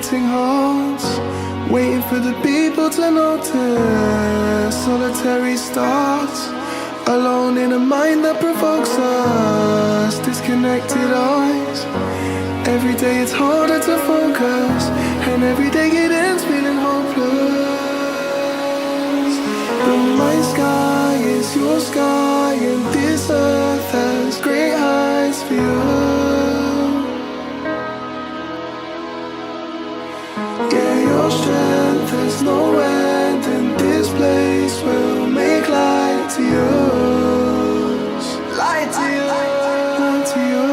beating hearts, waiting for the people to notice. Solitary starts, alone in a mind that provokes us. Disconnected eyes, every day it's harder to focus, and every day it ends feeling hopeless. But my sky is your sky, and this earth has great heights for you. Yeah, your strength has no end, and this place will make light to yours. Light to you, light to you.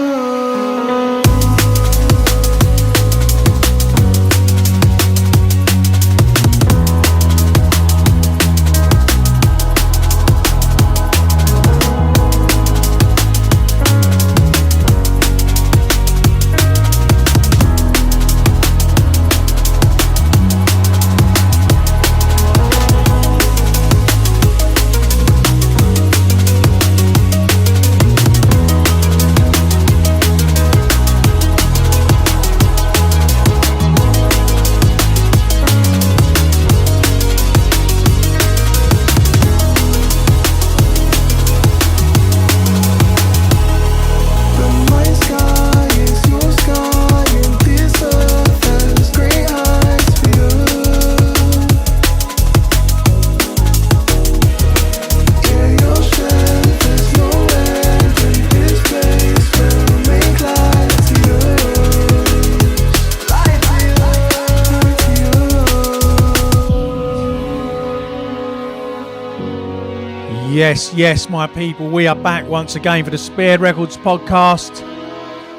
Yes, my people, we are back once again for the Spearhead Records podcast.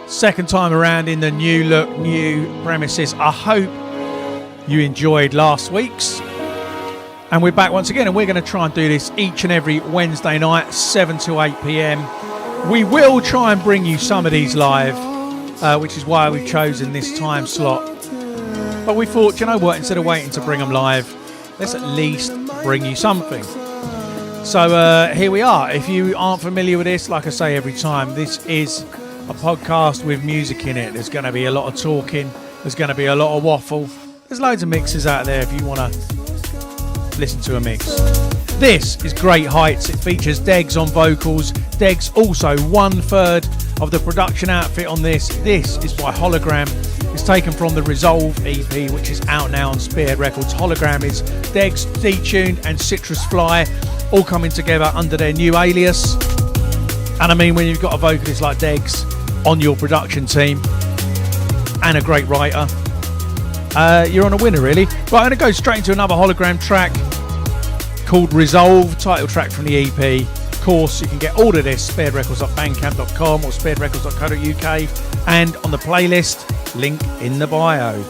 Second time around in the new look, new premises. I hope you enjoyed last week's. And we're back once again, and we're going to try and do this each and every Wednesday night, 7 to 8 p.m. We will try and bring you some of these live, which is why we've chosen this time slot. But we thought, you know what, instead of waiting to bring them live, let's at least bring you something. So here we are. If you aren't familiar with this, like I say every time, this is a podcast with music in it. There's going to be a lot of talking. There's going to be a lot of waffle. There's loads of mixes out there if you want to listen to a mix. This is Great Heights. It features Degs on vocals. Degs also 1/3 of the production outfit on this. This is by Hologram. It's taken from the Resolve EP, which is out now on Spearhead Records. Hologram is Degs, Detuned and Citrus Fly, all coming together under their new alias. And I mean, when you've got a vocalist like Degs on your production team and a great writer, you're on a winner, really. But I'm going to go straight into another Hologram track called Resolve, title track from the EP. Of course, you can get all of this spearheadrecords.bandcamp.com or spearheadrecords.co.uk, and on the playlist, link in the bio.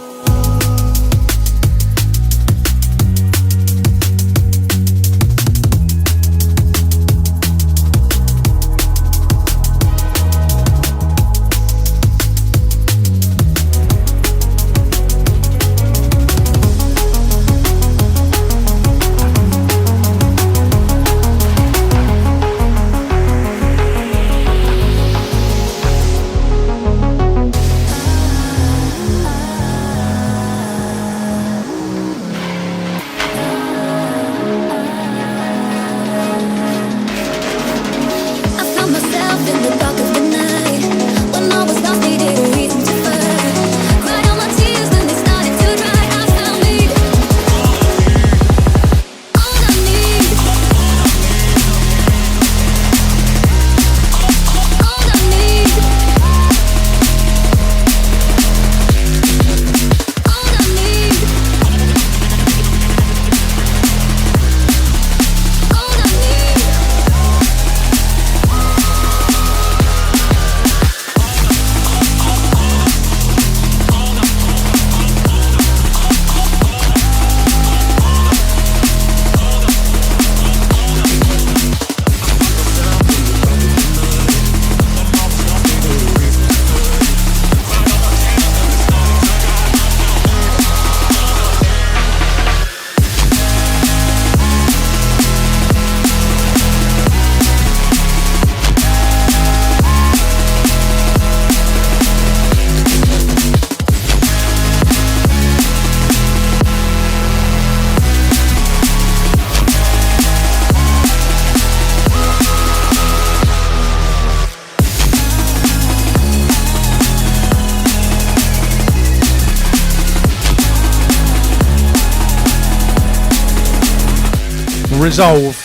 Resolve.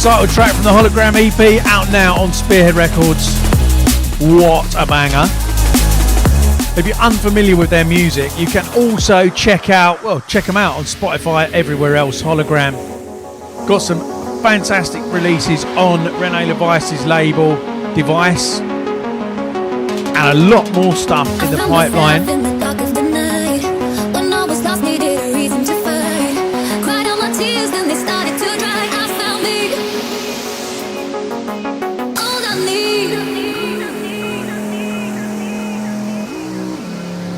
Title track from the Hologram EP, out now on Spearhead Records. What a banger. If you're unfamiliar with their music, you can also check them out on Spotify, everywhere else, Hologram. Got some fantastic releases on Rene LeVice's label, Device, and a lot more stuff in the pipeline.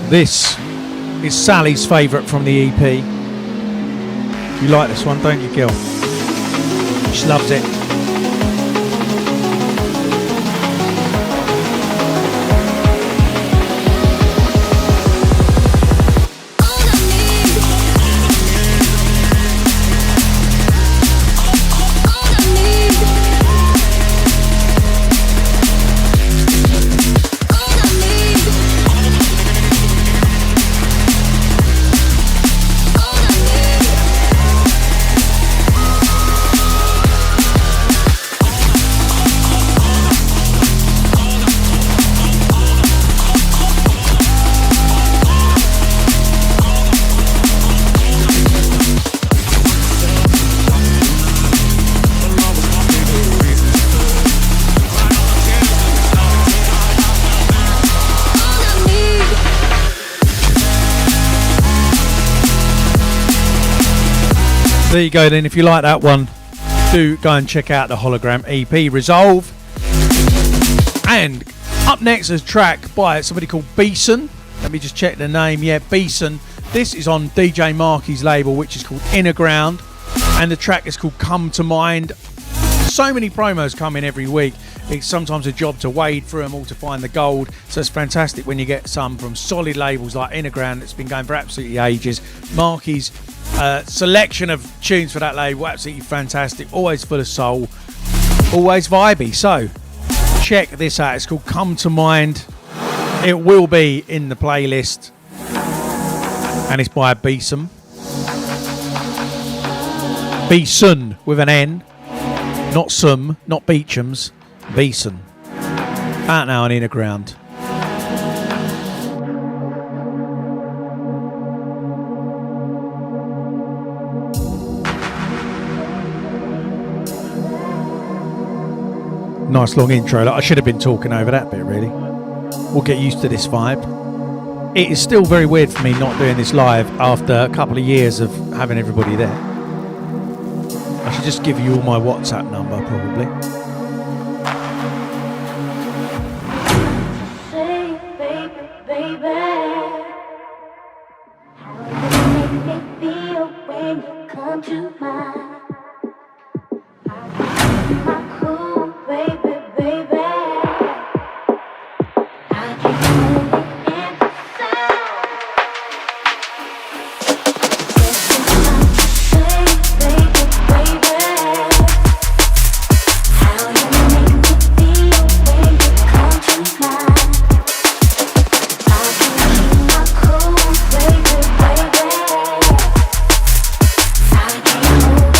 This is Sally's favourite from the EP. You like this one, don't you, Gil? She loves it. There you go then, if you like that one, do go and check out the Hologram EP, Resolve. And up next is a track by somebody called BCee. Let me just check the name, yeah, BCee. This is on DJ Marky's label, which is called Inner Ground, and the track is called Come to Mind. So many promos come in every week. It's sometimes a job to wade through them all to find the gold, so it's fantastic when you get some from solid labels like Inner Ground that's been going for absolutely ages. Marky's selection of tunes for that label, absolutely fantastic, always full of soul, always vibey. So check this out, it's called Come to Mind. It will be in the playlist, and it's by BCee. BCee with an N, not some, not Beecham's, BCee. Out now on Inner Ground. Nice long intro. I should have been talking over that bit, really. We'll get used to this vibe. It is still very weird for me not doing this live after a couple of years of having everybody there. I should just give you all my WhatsApp number, probably. Say, baby, baby, how you make me feel when you come to mind. My cool, baby, baby, I can hold it inside. Say, baby, baby, how you make me feel when you come to mind. I can keep my cool, baby, baby, I can hold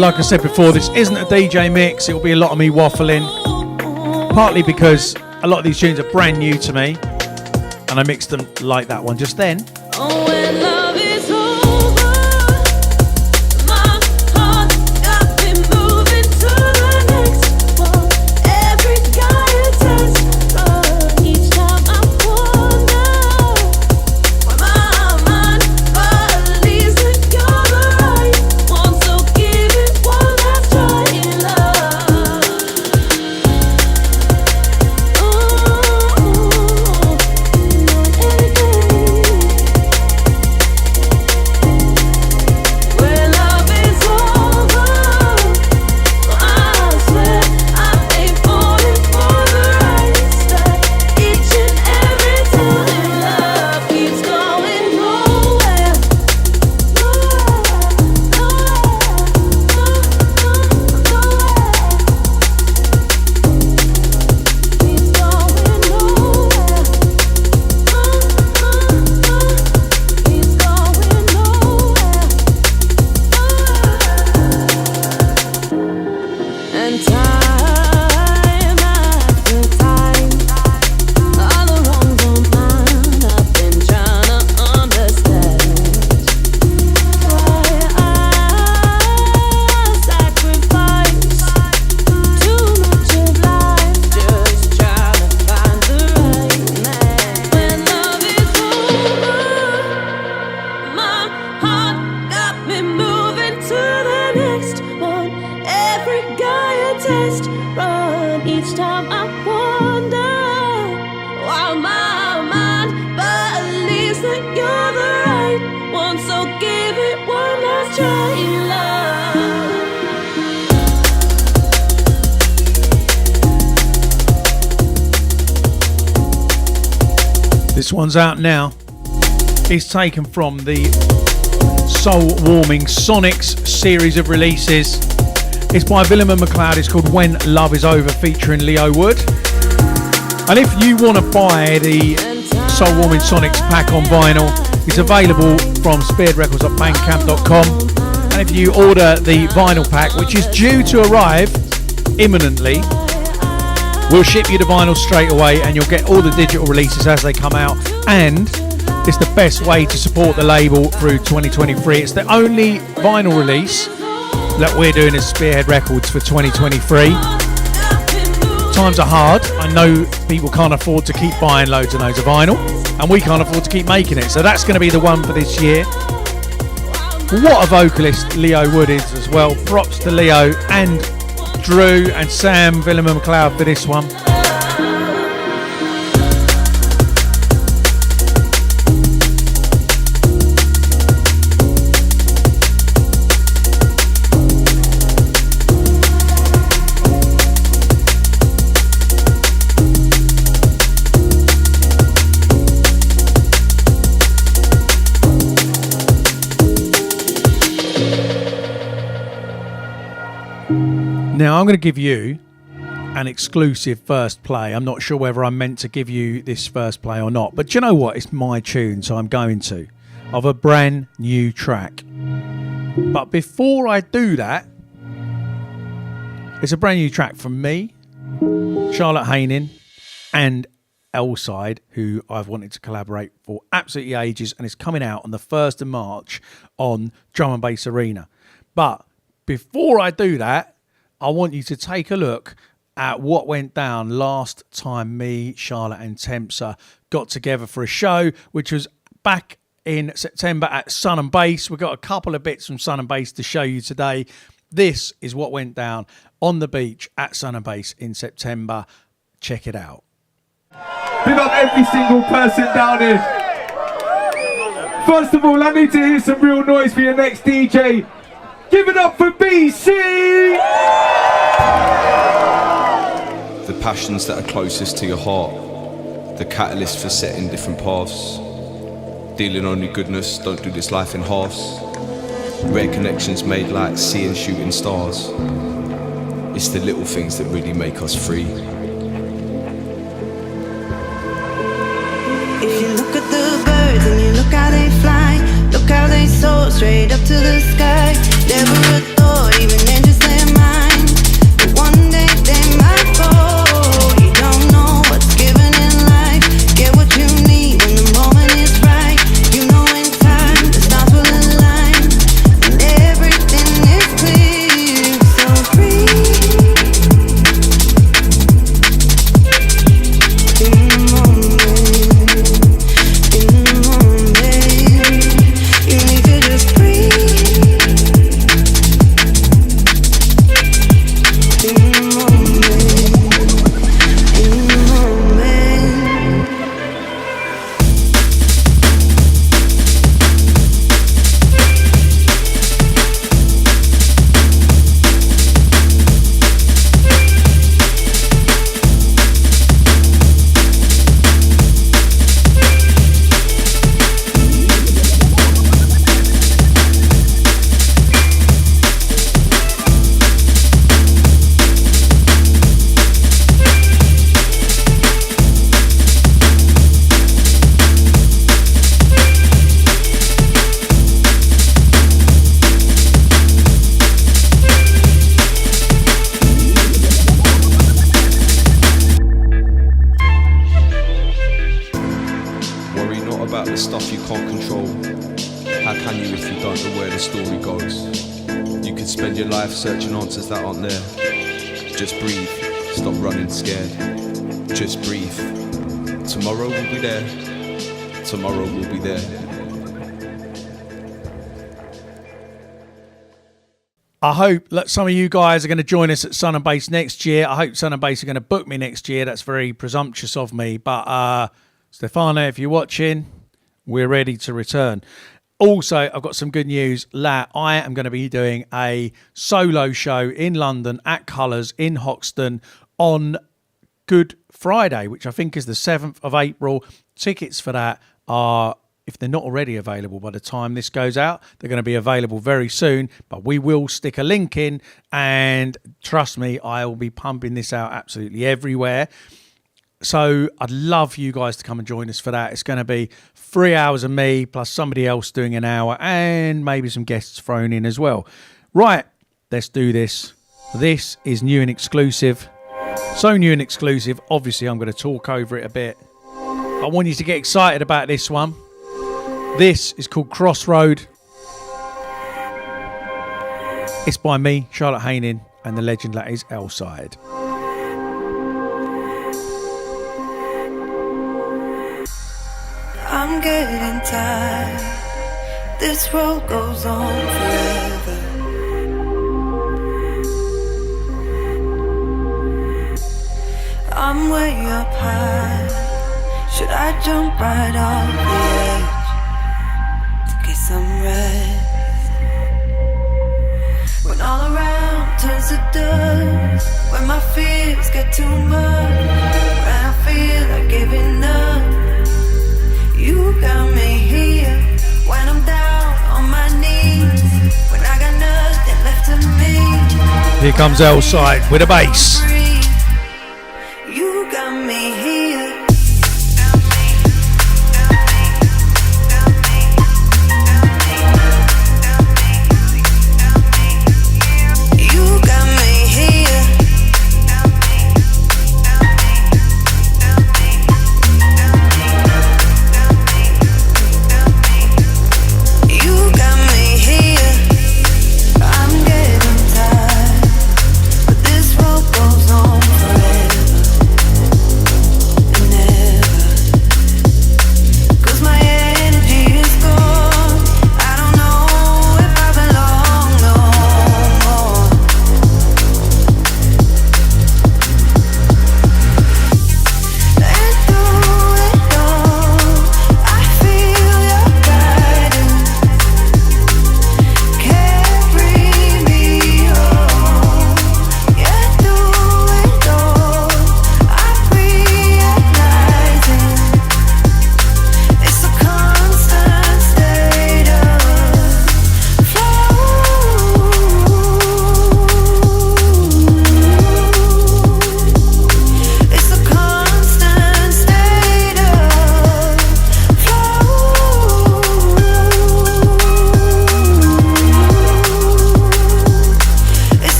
Like I said before, this isn't a DJ mix. It will be a lot of me waffling, partly because a lot of these tunes are brand new to me, and I mixed them like that one just then. Oh, when love is over, my heart got me moving to the next one. Every guy attests, each time I wonder why my mind believes that you're the right one. So give it one last try in love. When love is over, I swear I ain't falling for the right stuff. Each and every time love keeps going nowhere, keeps going nowhere, keeps going nowhere. And time after time, all the wrongs on mine, I've been trying to understand why I sacrifice too much of life just trying to find the right man. When love is over, my heart got me moving to the next one. Every guy a test run. Each time I wonder why my mind believes that you're the right one. So give it one last try, love. This one's out now. It's taken from the soul-warming Sonics series of releases. It's by Willem and McLeod. It's called When Love Is Over, featuring Leo Wood. And if you want to buy the soul-warming Sonics pack on vinyl, it's available from Spearhead Records at bandcamp.com. And if you order the vinyl pack, which is due to arrive imminently, we'll ship you the vinyl straight away, and you'll get all the digital releases as they come out. And it's the best way to support the label through 2023. It's the only vinyl release that we're doing as Spearhead Records for 2023. Times are hard. I know people can't afford to keep buying loads and loads of vinyl, and we can't afford to keep making it. So that's going to be the one for this year. What a vocalist Leo Wood is as well. Props to Leo and Drew and Sam, Willem and McLeod for this one. Now, I'm going to give you an exclusive first play. I'm not sure whether I'm meant to give you this first play or not, but do you know what? It's my tune, so I'm going to, of a brand new track. But before I do that, it's a brand new track from me, Charlotte Haining, and Elside, who I've wanted to collaborate for absolutely ages, and it's coming out on the 1st of March on Drum and Bass Arena. But before I do that, I want you to take a look at what went down last time me, Charlotte and Tempsa got together for a show, which was back in September at Sun and Bass. We've got a couple of bits from Sun and Bass to show you today. This is what went down on the beach at Sun and Bass in September. Check it out. Big up every single person down here. First of all, I need to hear some real noise for your next DJ. Give it up for BCee! The passions that are closest to your heart, the catalyst for setting different paths. Dealing only goodness, don't do this life in halves. Rare connections made like seeing shooting stars. It's the little things that really make us free. If you look at the birds and you look how they fly, look how they soar straight up to the sky. Never a thought even stuff you can't control. How can you if you don't know where the story goes? You could spend your life searching answers that aren't there. Just breathe, stop running scared. Just breathe. Tomorrow will be there. Tomorrow will be there. I hope that some of you guys are going to join us at Sun and Bass next year. I hope Sun and Bass are going to book me next year. That's very presumptuous of me. But Stefano, if you're watching, we're ready to return. Also, I've got some good news. I am going to be doing a solo show in London at Colours in Hoxton on Good Friday, which I think is the 7th of April. Tickets for that are, if they're not already available by the time this goes out, they're going to be available very soon, but we will stick a link in, and trust me, I will be pumping this out absolutely everywhere. So I'd love you guys to come and join us for that. It's going to be 3 hours of me plus somebody else doing an hour and maybe some guests thrown in as well. Right, let's do this. This is new and exclusive. So new and exclusive, obviously I'm going to talk over it a bit. I want you to get excited about this one. This is called Crossroad. It's by me, Charlotte Haining, and the legend that is L-Side. I'm getting tired. This road goes on forever. I'm way up high. Should I jump right off the edge to get some rest? When all around turns to dust, when my fears get too much, when I feel like giving up, you got me here. When I'm down on my knees, when I got nothing left of me. Here comes L-Side with a bass. You got me here.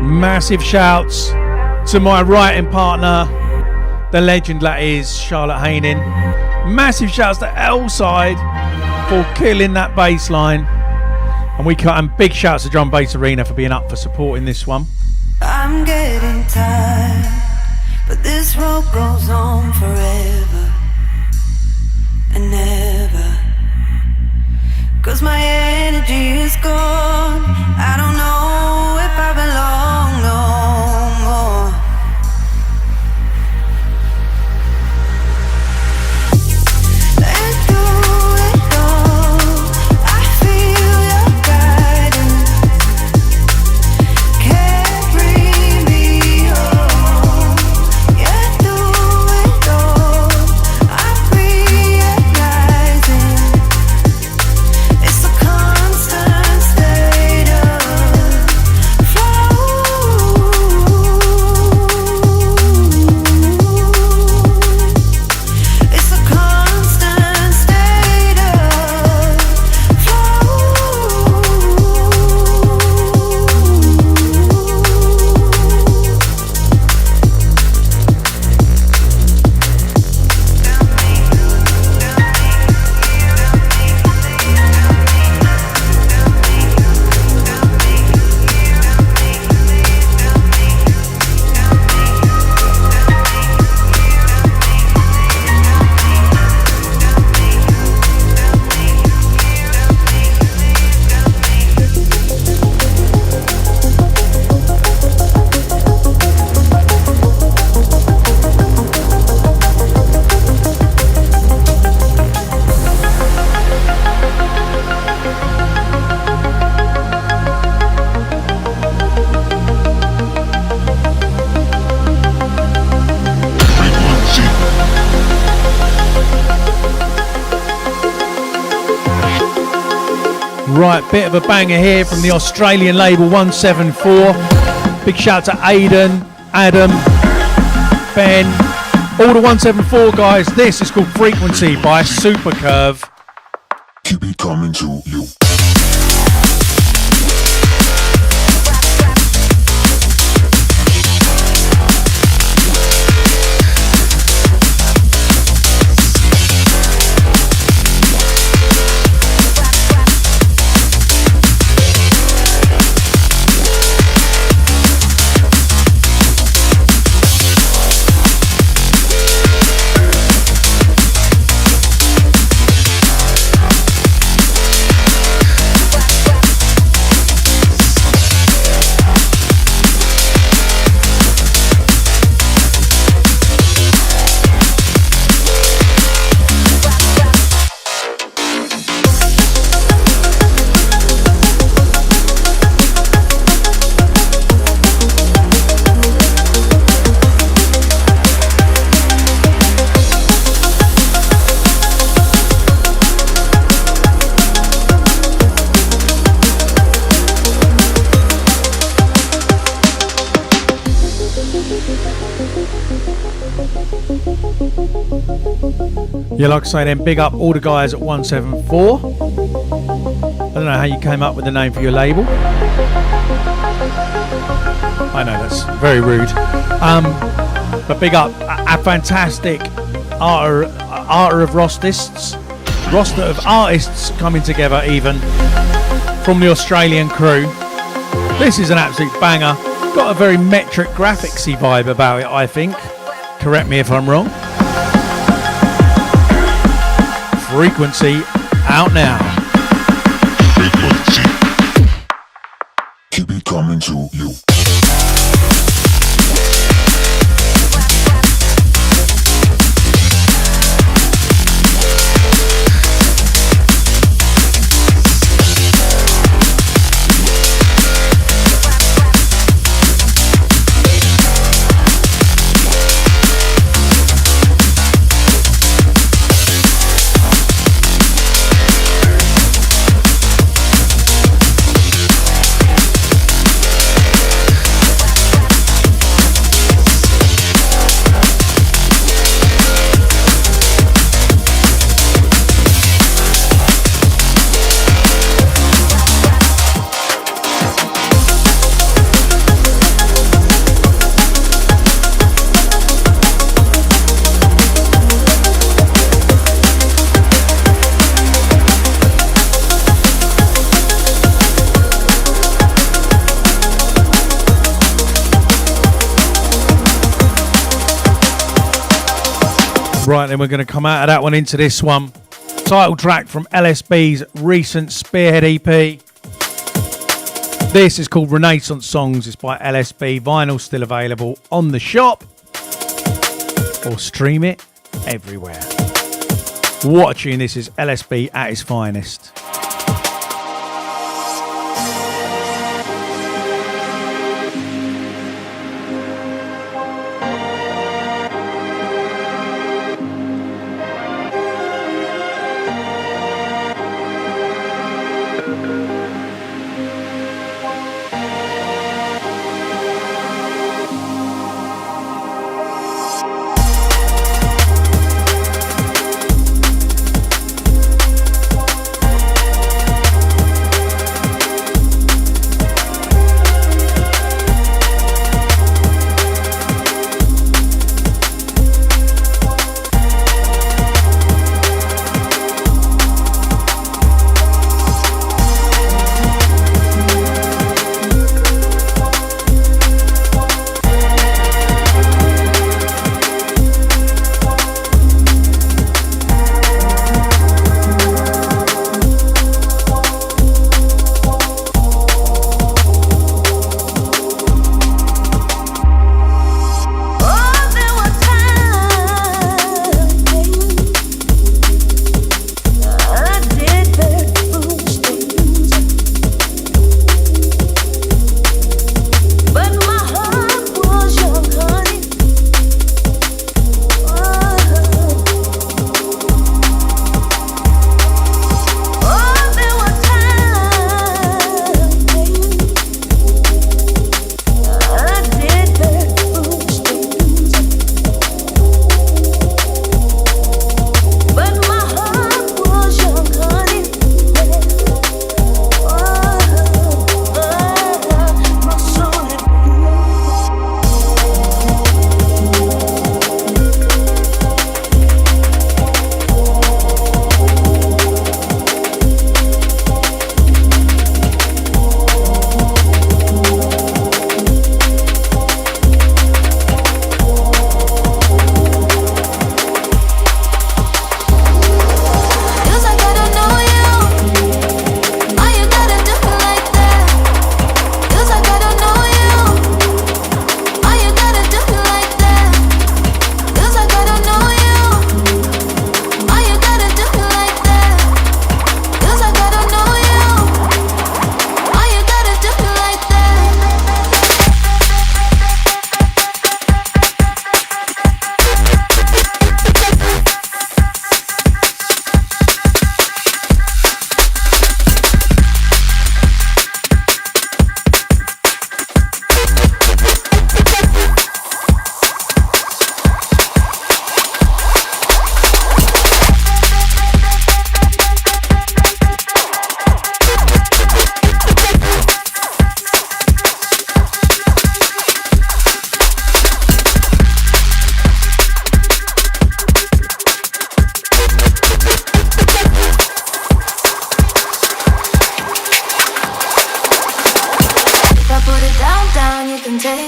Massive shouts to my writing partner, the legend that is Charlotte Haining. Massive shouts to L-Side for killing that bass line. And big shouts to Drum Bass Arena for being up for supporting this one. I'm getting tired, but this road goes on forever and never. 'Cause my energy is gone. I don't know if I belong no more. Let go it all. I feel your guidance. Carry me home. Yeah, do it all. Right, bit of a banger here from the Australian label 174. Big shout to Aidan, Adam, Ben, all the 174 guys. This is called Frequency by Supercurve. Keep it coming to you. Yeah, like I say then, big up all the guys at 174. I don't know how you came up with the name for your label. I know, that's very rude. But big up a fantastic roster of artists coming together even from the Australian crew. This is an absolute banger. Got a very metric graphicsy vibe about it, I think. Correct me if I'm wrong. Frequency, out now. Frequency. Keep it coming to you. Right, then we're going to come out of that one into this one. Title track from LSB's recent Spearhead EP. This is called Renaissance Songs. It's by LSB. Vinyl still available on the shop. Or stream it everywhere. What a tune this is. LSB at its finest.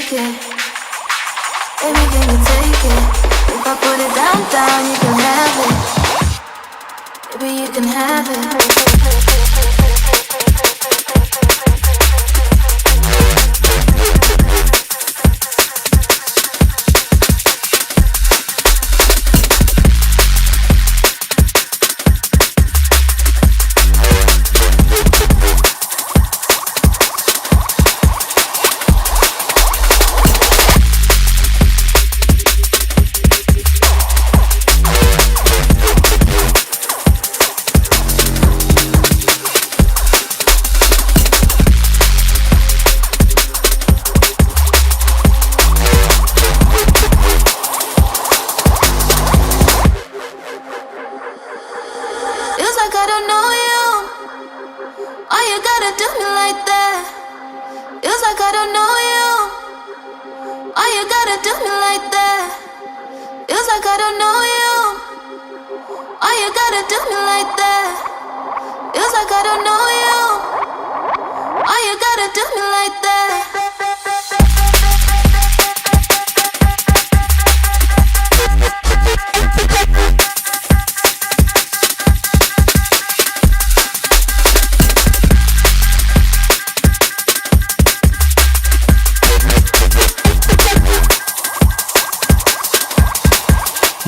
take it. Baby, can you take it? If I put it down, down, you can have it. Baby, you can have it.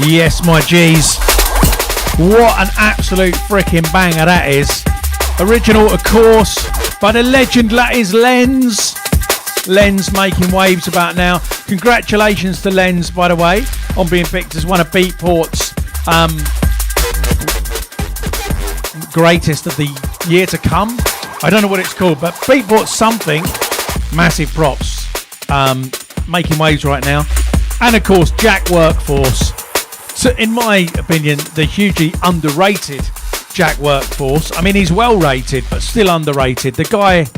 Yes, my G's. What an absolute freaking banger that is. Original, of course, by the legend that is Lenz. Lenz making waves about now. Congratulations to Lenz, by the way, on being picked as one of Beatport's greatest of the year to come. I don't know what it's called, but Beatport's something. Massive props. Making waves right now. And of course, Jack Workforce. So in my opinion, the hugely underrated Jack Workforce. I mean, he's well rated, but still underrated. The guy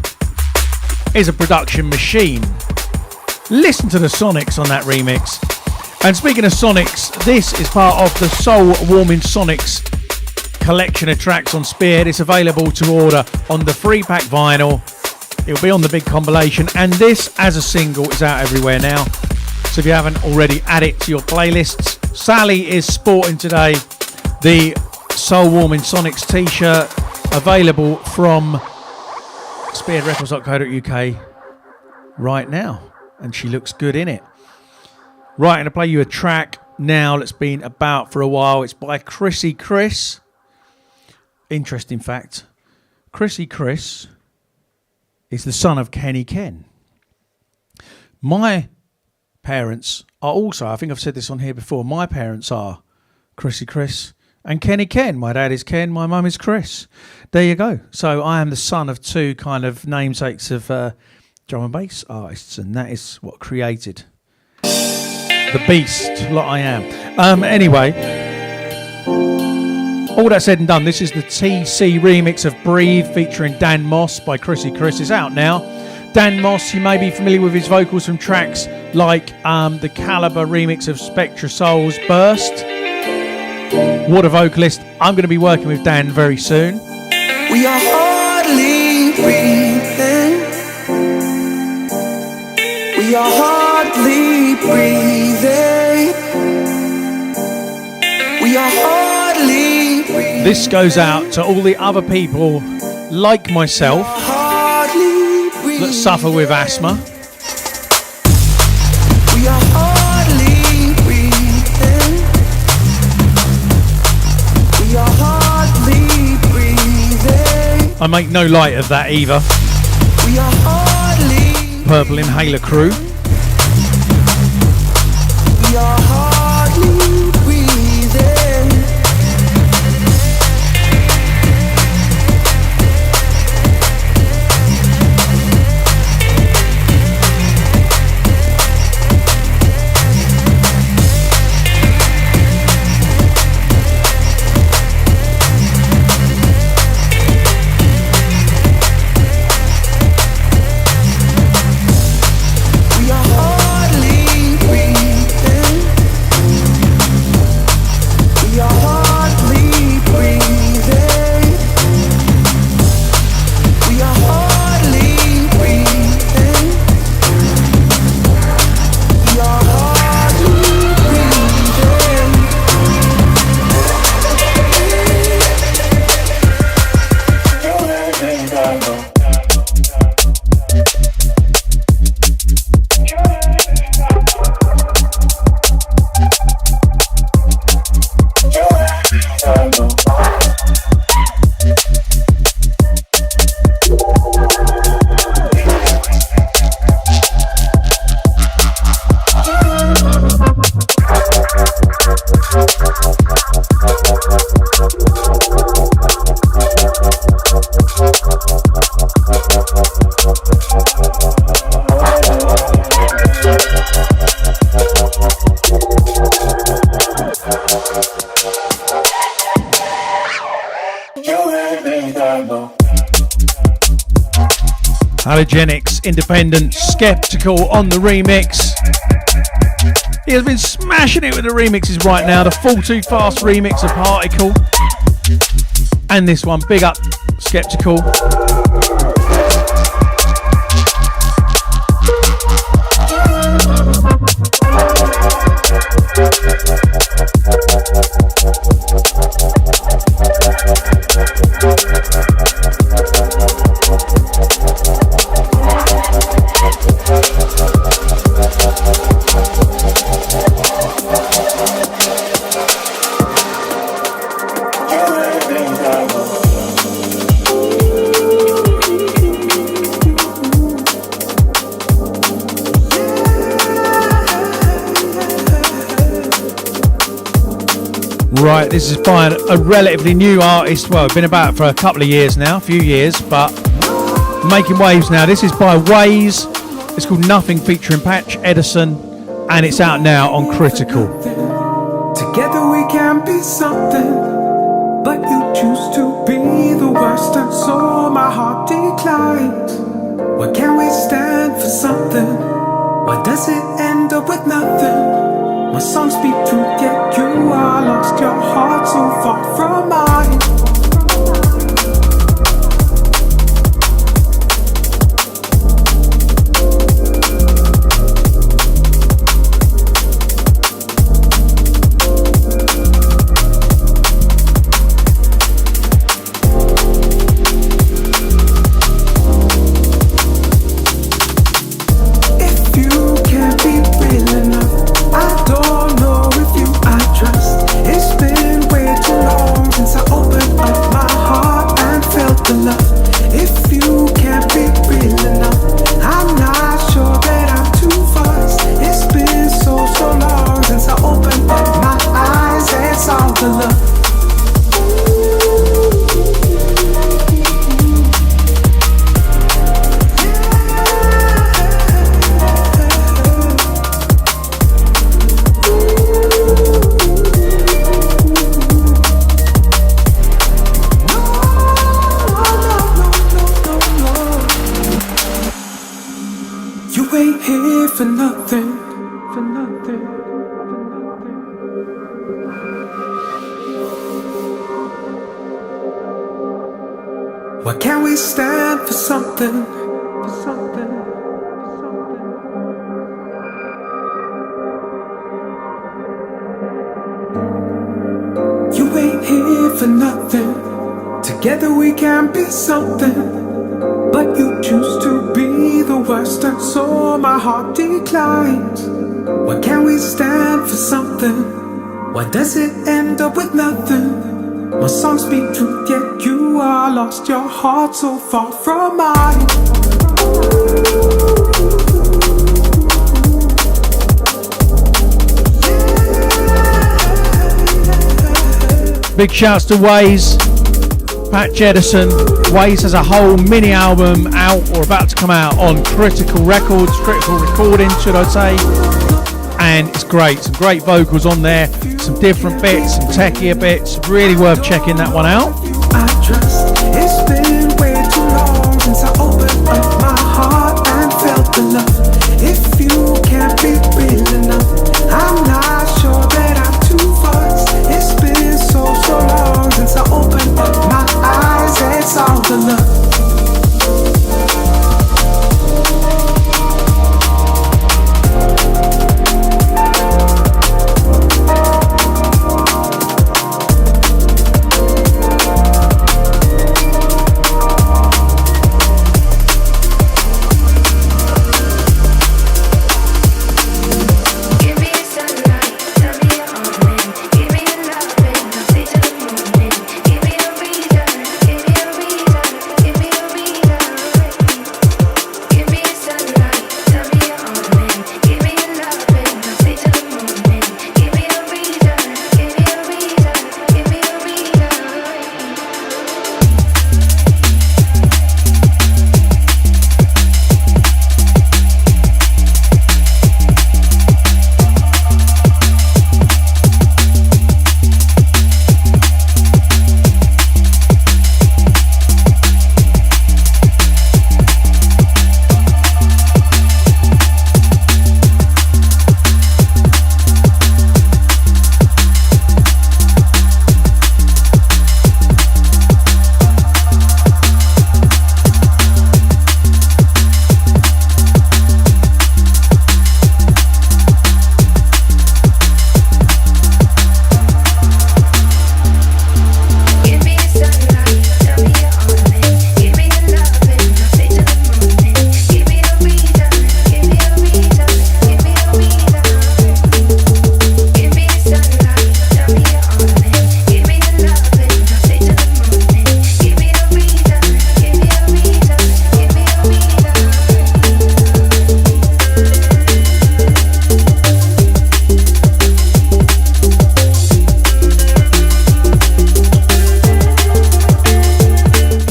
is a production machine. Listen to the Sonics on that remix. And speaking of Sonics, this is part of the Soul Warming Sonics collection of tracks on Spearhead. It's available to order on the 3-pack vinyl. It'll be on the big compilation. And this, as a single, is out everywhere now. So if you haven't already, add it to your playlists. Sally is sporting today the Soul Warming Sonics t-shirt, available from spearheadrecords.co.uk right now, and she looks good in it. Right, I'm going to play you a track now that's been about for a while. It's by Chrissy Chris. Interesting fact, Chrissy Chris is the son of Kenny Ken. My parents are also, I think I've said this on here before, my parents are Chrissy Chris and Kenny Ken. My dad is Ken, my mum is Chris. There you go. So I am the son of two kind of namesakes of drum and bass artists, and that is what created the beast like I am. Anyway, all that said and done, this is the TC remix of Breathe featuring Dan Moss by Chrissy Chris. It's out now. Dan Moss, you may be familiar with his vocals from tracks like the Caliber remix of Spectra Soul's Burst. What a vocalist. I'm going to be working with Dan very soon. We are hardly breathing. We are hardly breathing. We are hardly breathing. This goes out to all the other people like myself that suffer with asthma. We are hardly breathing. We are hardly breathing. I make no light of that either. We are hardly Purple Inhaler crew. We are hardly breathing. We Halogenics, Independent, Skeptical on the remix. He has been smashing it with the remixes right now. The Fall Too Fast remix of Particle. And this one, big up Skeptical. Right, this is by a relatively new artist. Well, been about for a couple of years now, a few years, but making waves now. This is by Waze. It's called Nothing, featuring Patch Edison, and it's out now on Critical. Together we can be something, but you choose to be the worst, and so my heart declines. Why can't we stand for something? Why does it end up with nothing? My songs speak truth, yet you are lost. Your heart so far from mine. Why can't we stand for something? You ain't here for nothing. Together we can be something, but you choose to be the worst, and so my heart declines. Why can't we stand for something? Why does it end up with nothing? My songs speak truth, yet you are lost. Your heart so far from mine. Big shouts to Waze, Patch Edison. Waze has a whole mini album out or about to come out on Critical Records, Critical Recording, should I say. And it's great, some great vocals on there, some different bits, some techier bits. Really worth checking that one out. I trust. It's been way too long since I opened up my heart and felt the love. If you can't be real enough, I'm not sure that I'm too fast. It's been so long since I opened up my eyes and saw the love.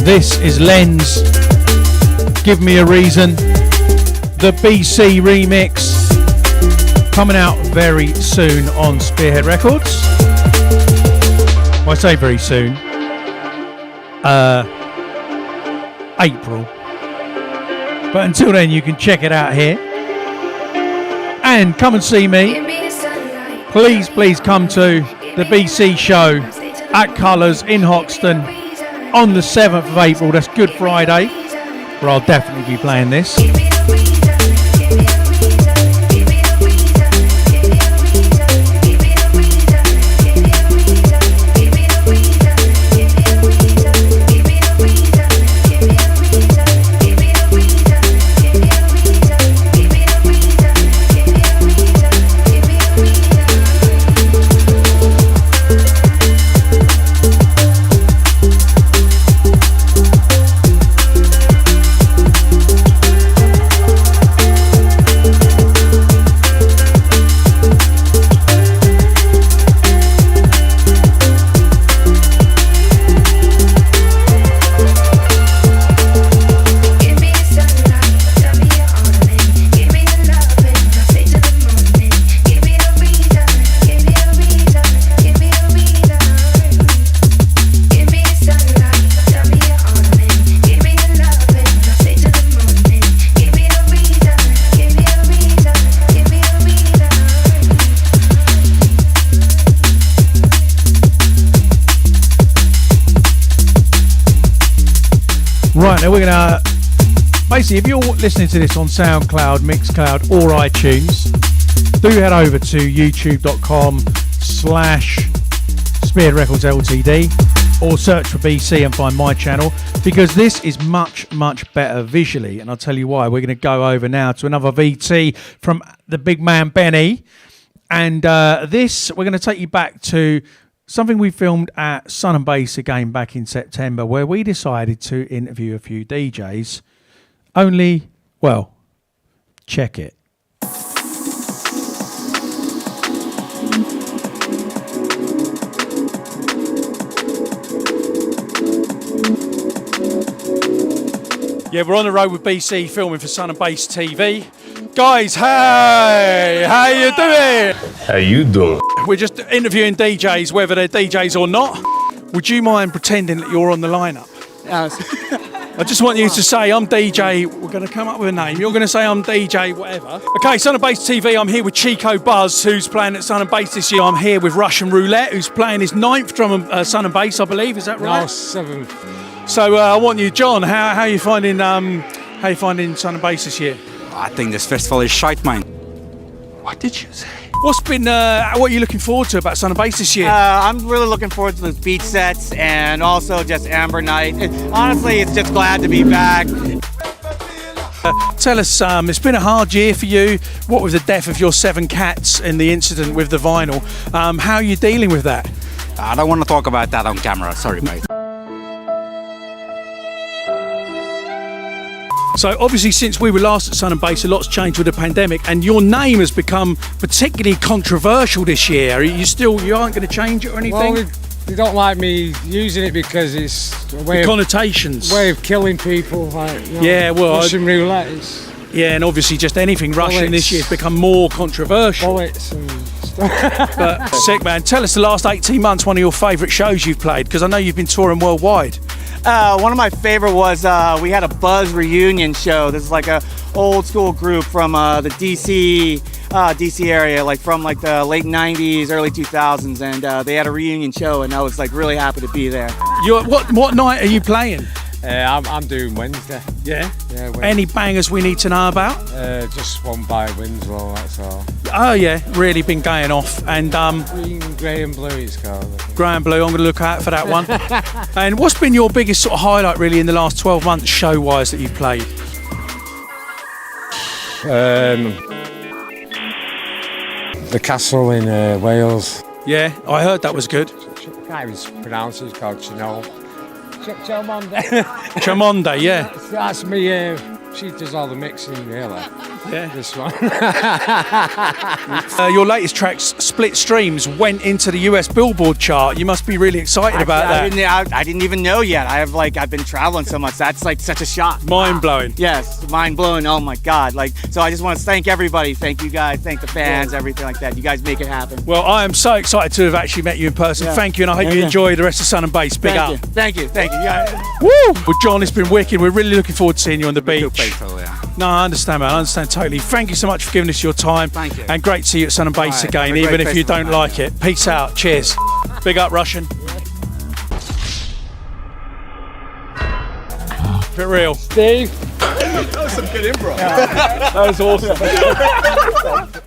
This is Lens. Give Me a Reason. The BCee remix. Coming out very soon on Spearhead Records. Well, I say very soon. April. But until then, you can check it out here. And come and see me. Please come to the BCee show at Colours in Hoxton on the 7th of April. That's Good Friday, where I'll definitely be playing this. Right, now we're going to... Basically, if you're listening to this on SoundCloud, Mixcloud or iTunes, do head over to youtube.com/Spearhead Records Ltd or search for BCee and find my channel, because this is much better visually, and I'll tell you why. We're going to go over now to another VT from the big man Benny, and this, we're going to take you back to something we filmed at Sun and Bass again back in September, where we decided to interview a few DJs. Only, well, check it. Yeah, we're on the road with BCee filming for Sun and Bass TV. Guys, hey! How you doing? How you doing? We're just interviewing DJs, whether they're DJs or not. Would you mind pretending that you're on the lineup? I just want you to say, I'm DJ, we're going to come up with a name. You're going to say, I'm DJ, whatever. Okay, Sun and Bass TV, I'm here with Chico Buzz, who's playing at Sun and Bass this year. I'm here with Russian Roulette, who's playing his 9th drum Sun and Bass, I believe. Is that right? No, 7th. So I want you, John, how are you finding Sun and Bass this year? I think this festival is shite, man. What did you say? What are you looking forward to about Sun and Bass this year? I'm really looking forward to the beach sets and also just Amber Night. Honestly, it's just glad to be back. Tell us, it's been a hard year for you. What with the death of your 7 cats and the incident with the vinyl, how are you dealing with that? I don't want to talk about that on camera, sorry, mate. So obviously, since we were last at Sun and Bass, a lot's changed with the pandemic, and your name has become particularly controversial this year. You aren't going to change it or anything? Well, they don't like me using it because it's a way connotations. Way of killing people. Like, you know, yeah, well, Russian roulette. Yeah, and obviously just anything Russian this year has become more controversial. Bullets and stuff. But sick, man. Tell us the last 18 months, one of your favourite shows you've played, because I know you've been touring worldwide. One of my favorite was we had a Buzz reunion show. This is like a old school group from the DC area, like from like the late 90s, early 2000s, and they had a reunion show, and I was like really happy to be there. What night are you playing? I'm doing Wednesday. Yeah? Yeah. Wednesday. Any bangers we need to know about? Just one by Winslow, that's all. Oh yeah, really been going off. And Green, grey and blue it's called. Grey and blue, I'm going to look out for that one. And what's been your biggest sort of highlight really in the last 12 months show-wise that you've played? The castle in Wales. Yeah, I heard that was good. I can't even pronounce it, it's called Chelmonde. Chelmonde, yeah. That's me She does all the mixing, really. Yeah. This one. Your latest track, Split Streams, went into the US Billboard chart. You must be really excited about that. I didn't even know yet. I've been traveling so much. That's like such a shock. Mind blowing. Yes, mind blowing. Oh my God. So I just want to thank everybody. Thank you guys. Thank the fans, everything like that. You guys make it happen. Well, I am so excited to have actually met you in person. Yeah. Thank you, and I hope you enjoy the rest of Sun and Bass. Big up. Thank you. Yeah. Woo! Well, John, it's been wicked. We're really looking forward to seeing you on the beach. No, I understand, man. I understand totally. Thank you so much for giving us your time. Thank you. And great to see you at Sun and Bass Right, again, have a great even if you festival, don't man. like it. Peace out. Cheers. Big up, Russian. For real. Steve? That was some good improv. That was awesome.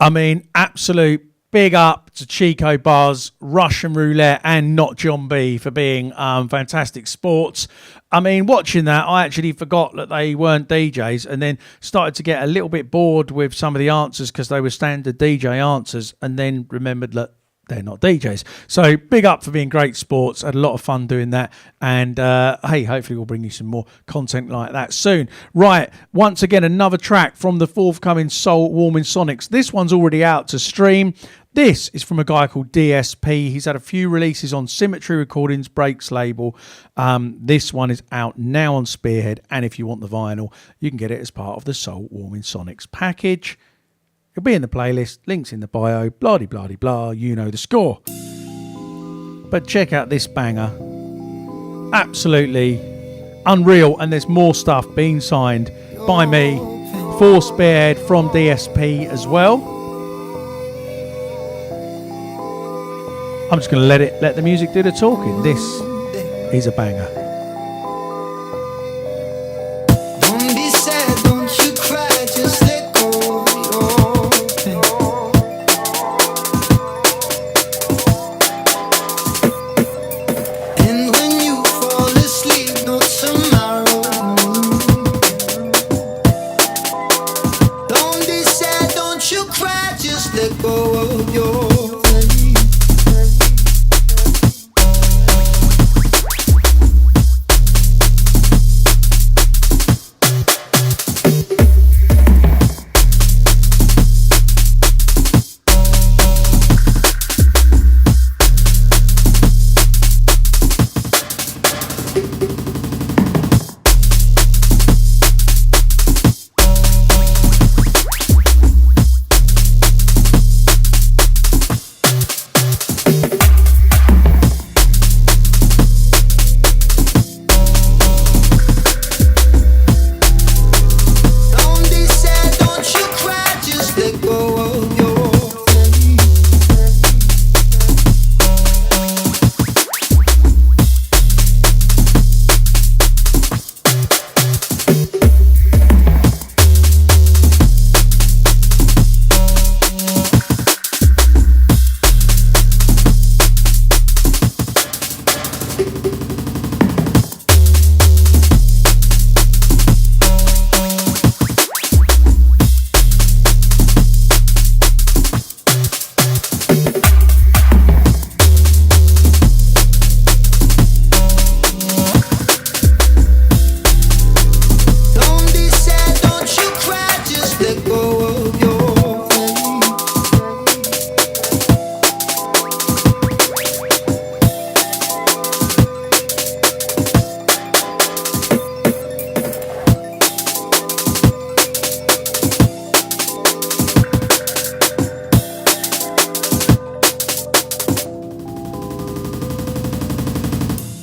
I mean, absolute big up to Chico Buzz, Russian Roulette, and Not John B for being fantastic sports. I mean, watching that, I actually forgot that they weren't DJs and then started to get a little bit bored with some of the answers because they were standard DJ answers, and then remembered that they're not DJs. So big up for being great sports. Had a lot of fun doing that. And hey, hopefully we'll bring you some more content like that soon. Right, once again, another track from the forthcoming Soul Warming Sonics. This one's already out to stream. This is from a guy called DSP. He's had a few releases on Symmetry Recordings, Breaks label. This one is out now on Spearhead. And if you want the vinyl, you can get it as part of the Soul Warming Sonics package. It'll be in the playlist, links in the bio, blah-de-blah-de-blah, you know the score. But check out this banger. Absolutely unreal, and there's more stuff being signed by me for Spearhead from DSP as well. I'm just going to let the music do the talking. This is a banger. Don't be sad, don't you cry, just let go of your pain. And when you fall asleep, no tomorrow. Don't be sad, don't you cry, just let go of your pain.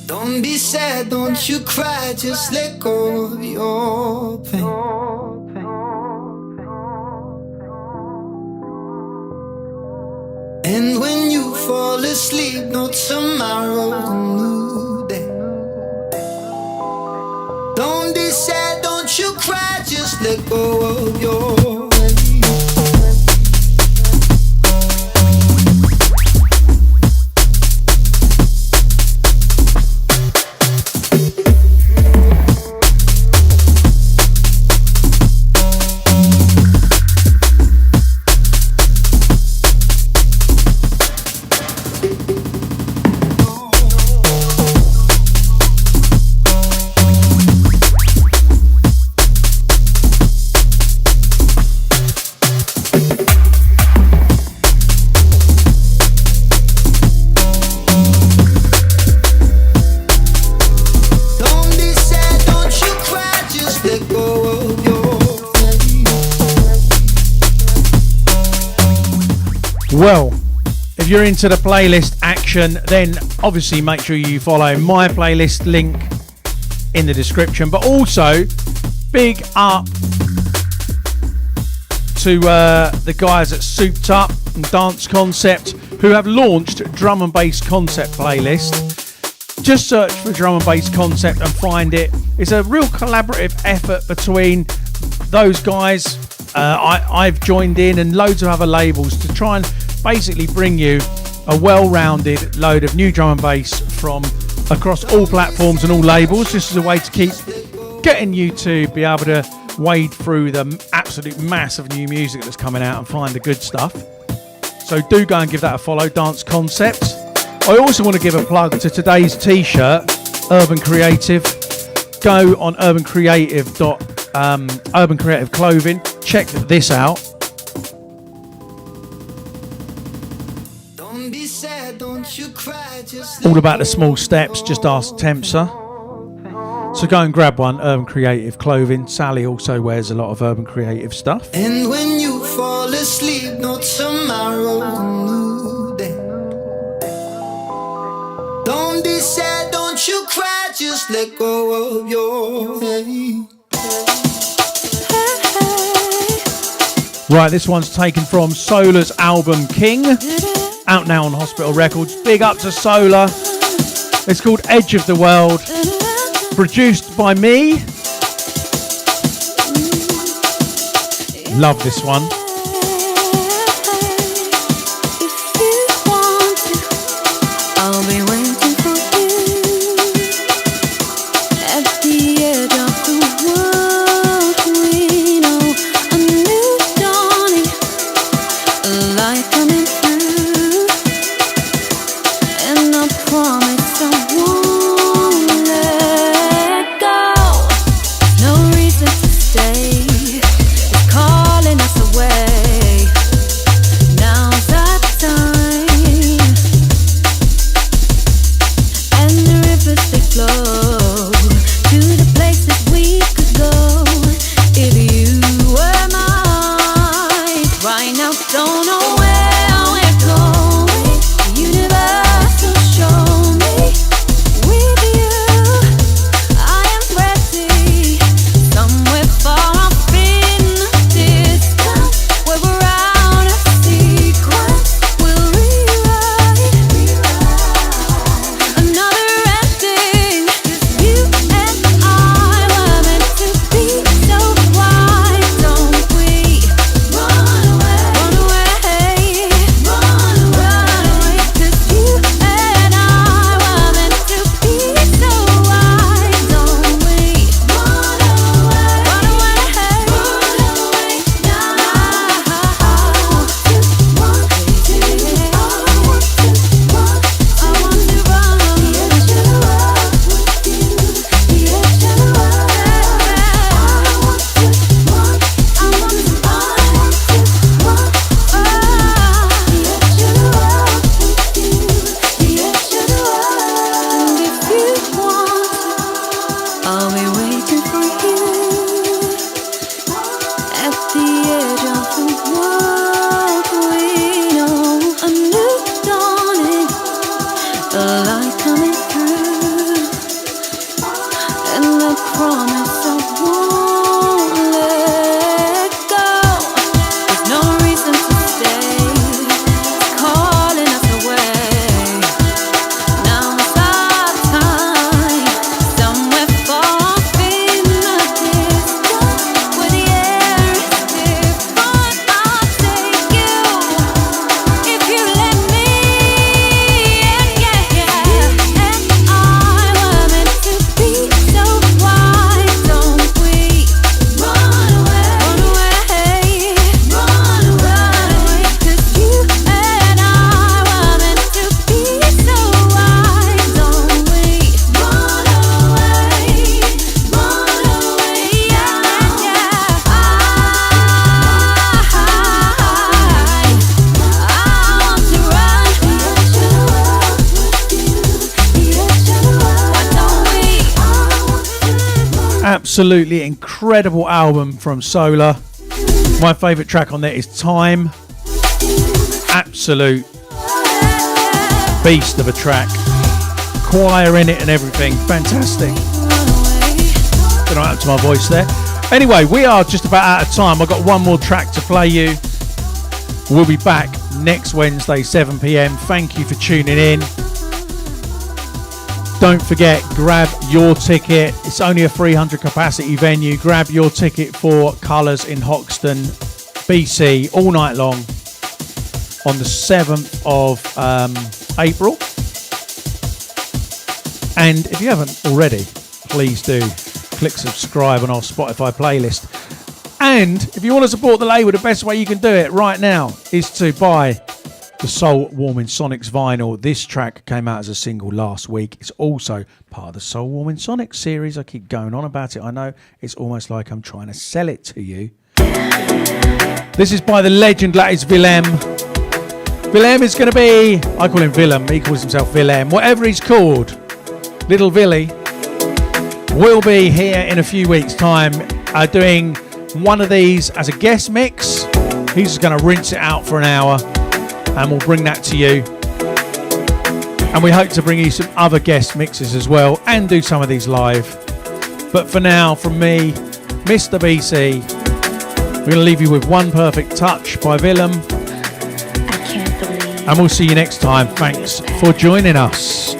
Don't be sad, don't you cry, just let go of your pain. And when you fall asleep, no tomorrow, a new day. Don't be sad, don't you cry, just let go of your pain. Well, if you're into the playlist action, then obviously make sure you follow my playlist link in the description. But also, big up to the guys at Souped Up and Dance Concept, who have launched Drum and Bass Concept playlist. Just search for Drum and Bass Concept and find it. It's a real collaborative effort between those guys. I've joined in, and loads of other labels, to try and basically bring you a well-rounded load of new drum and bass from across all platforms and all labels. This is a way to keep getting you to be able to wade through the absolute massive new music that's coming out and find the good stuff. So do go and give that a follow, Dance Concept. I also want to give a plug to today's t-shirt, Urban Creative. Go on Urban Creative Clothing. Check this out. Don't be sad, don't you cry, just All about the small steps, just ask Tempsa. So go and grab one, Urban Creative Clothing. Sally also wears a lot of Urban Creative stuff. And when you fall asleep, no tomorrow, new day. Don't be sad, don't you cry, just let go of your head. Right, this one's taken from Solar's album King, out now on Hospital Records. Big up to Solar. It's called Edge of the World, produced by me. Love this one. I'll be waiting for you at the edge of the world. We know a new dawning, a light coming through, and I promise I won't let go. No reason to stay, it's calling us away. Now's our time. They flow to the places we could go if you were mine. Right now, don't know where we're going. The universe will show me. With you, I am ready. Somewhere far off in the distance, where we're out of sequence, we'll rewrite another. Absolutely incredible album from Solar. My favourite track on there is Time. absolute beast of a track. Choir in it and everything. Fantastic. Don't know what happened to my voice there. Anyway, we are just about out of time. I've got one more track to play you. We'll be back next Wednesday, 7 p.m. Thank you for tuning in. Don't forget, grab your ticket. It's only a 300 capacity venue. Grab your ticket for Colours in Hoxton, BCee, all night long on the 7th of April. And if you haven't already, please do click subscribe on our Spotify playlist. And if you want to support the label, the best way you can do it right now is to buy the Soul Warming Sonics vinyl. This track came out as a single last week. It's also part of the Soul Warming Sonics series. I keep going on about it. I know it's almost like I'm trying to sell it to you. This is by the legend that is Willem. Willem is going to be, I call him Willem, he calls himself Willem. Whatever he's called, Little Willy will be here in a few weeks' time doing one of these as a guest mix. He's just going to rinse it out for an hour and we'll bring that to you. And we hope to bring you some other guest mixes as well and do some of these live. But for now, from me, Mr. BCee, we're going to leave you with One Perfect Touch by Willem. And we'll see you next time. Thanks for joining us.